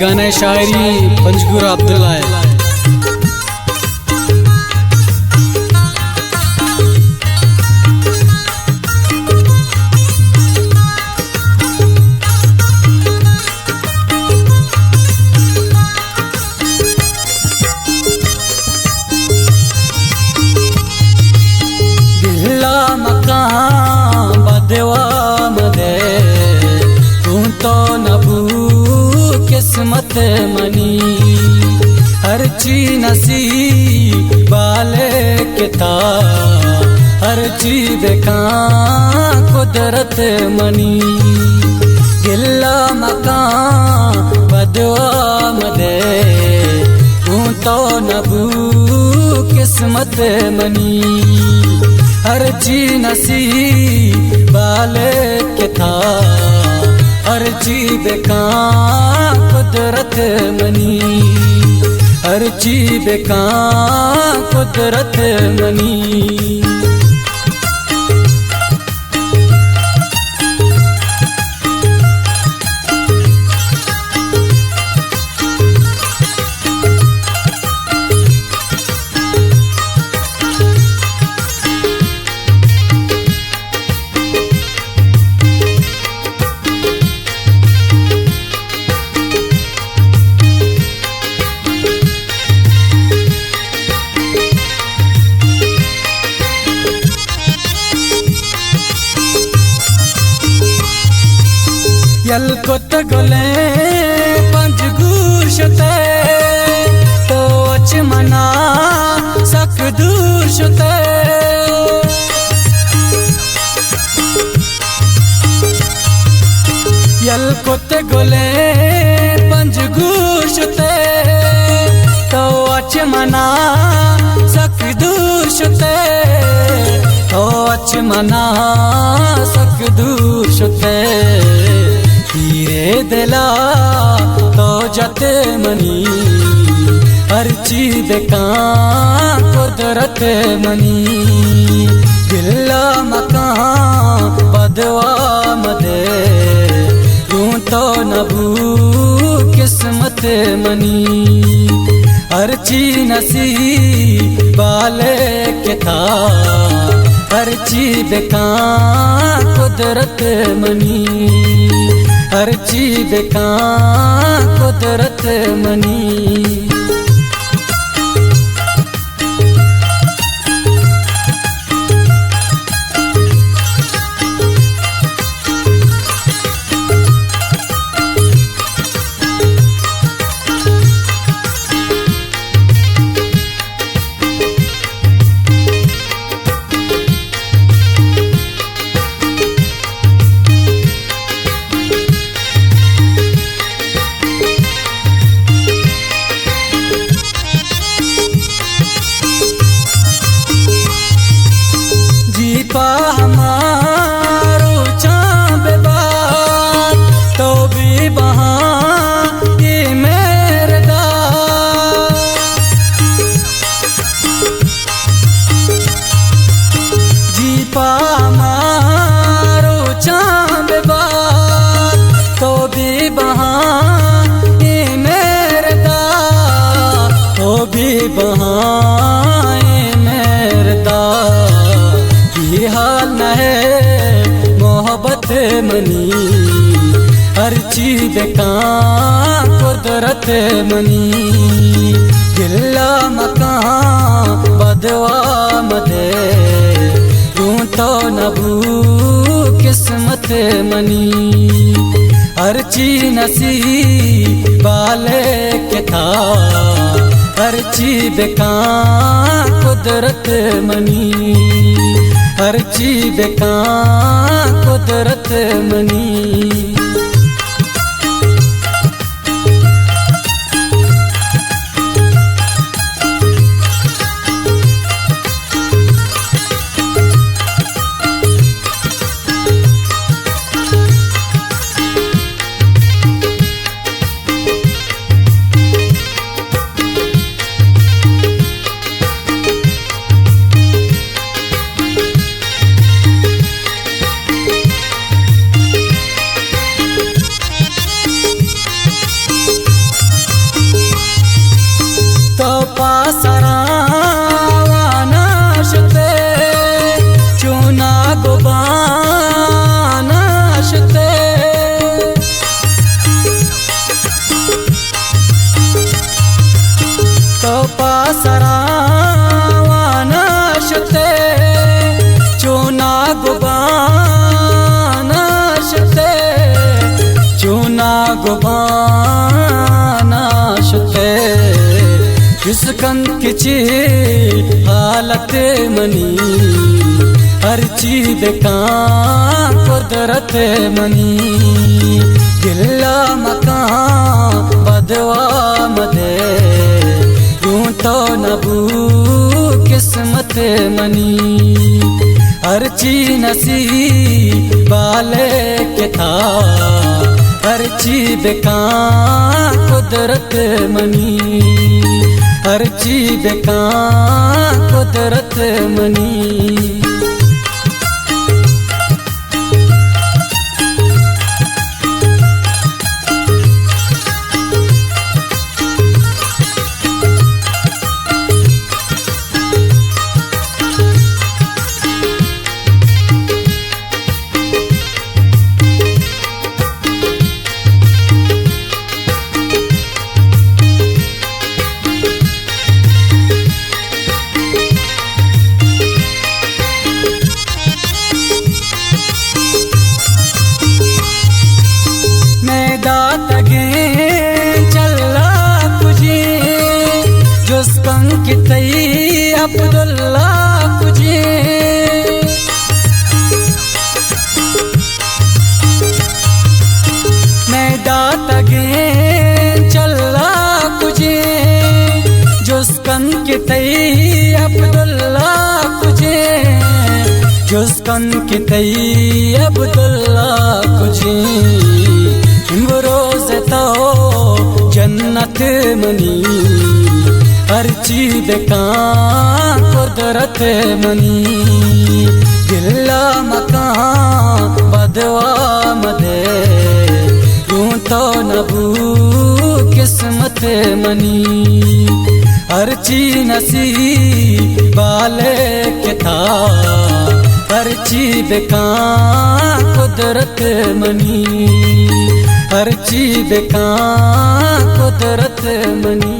गाना शायरी पंजगुर अब्दुल्ला है। किस्मत मनी हर चीज नसीब वाले के था, हर चीज का कुदरत मनी। गिल्ला मकान बदवा मदे तू तो नबू किस्मत मनी, हर चीज नसीब वाले के था, हर चीज का कुदरत मनी, हर चीज का कुदरत मनी। यल कोत गोले पंजगुर शुते तो अच मना सक दूर शुते, यल कोत गोले पंजगुर शुते तो अच मना सक दूर शुते, तो अच मना सक दूर शुते। तीरे दिला तो जते मनी, हर चीज का कुदरत मनी। गिल्ला मकान बदवा मदे तू तो नबू किस्मत मनी, हर चीज नसीब वाले के था, हर चीज का कुदरत मनी, हर चीज का कुदरत मनी। हमारो चाँद बात तो भी बहाँ ये मेरे दार, जी पा हमारो चाँद बात तो भी बहाँ ये मेरे दार, तो भी बहाँ ये मेरे दार। ये हाल न है मोहब्बत मनी, हर चीज का कुदरत मनी। गिल्ला मकान बदवा मदे तू तो नबू किस्मत मनी, हर चीज नसीब वाले के था, हर चीज का कुदरत मनी, हर चीज का कुदरत मनी। सरावानशते चोना गुबानशते चोना गुबानशते किसकन किची हालत मनी हर चीज का कुदरत मनी दिल्ला मकान बदवा मदे यूं तो नबू किस्मत मनी हर चीज नसीब वाले के था हर चीज का कुदरत मनी हर चीज का कुदरत मनी अब्दुल्ला कुजी मैं दाता गे चल्ला कुजी जुस्कन की तई अब्दुल्ला कुजी जुस्कन की तई अब्दुल्ला कुजी रोज तो जन्नत मनी हर चीज का कुदरत मनी दिल्ला मकान बदवा मदे यूं तो नबू किस्मत मनी हर चीज नसीब वाले के था हर चीज का कुदरत मनी हर चीज का कुदरत मनी।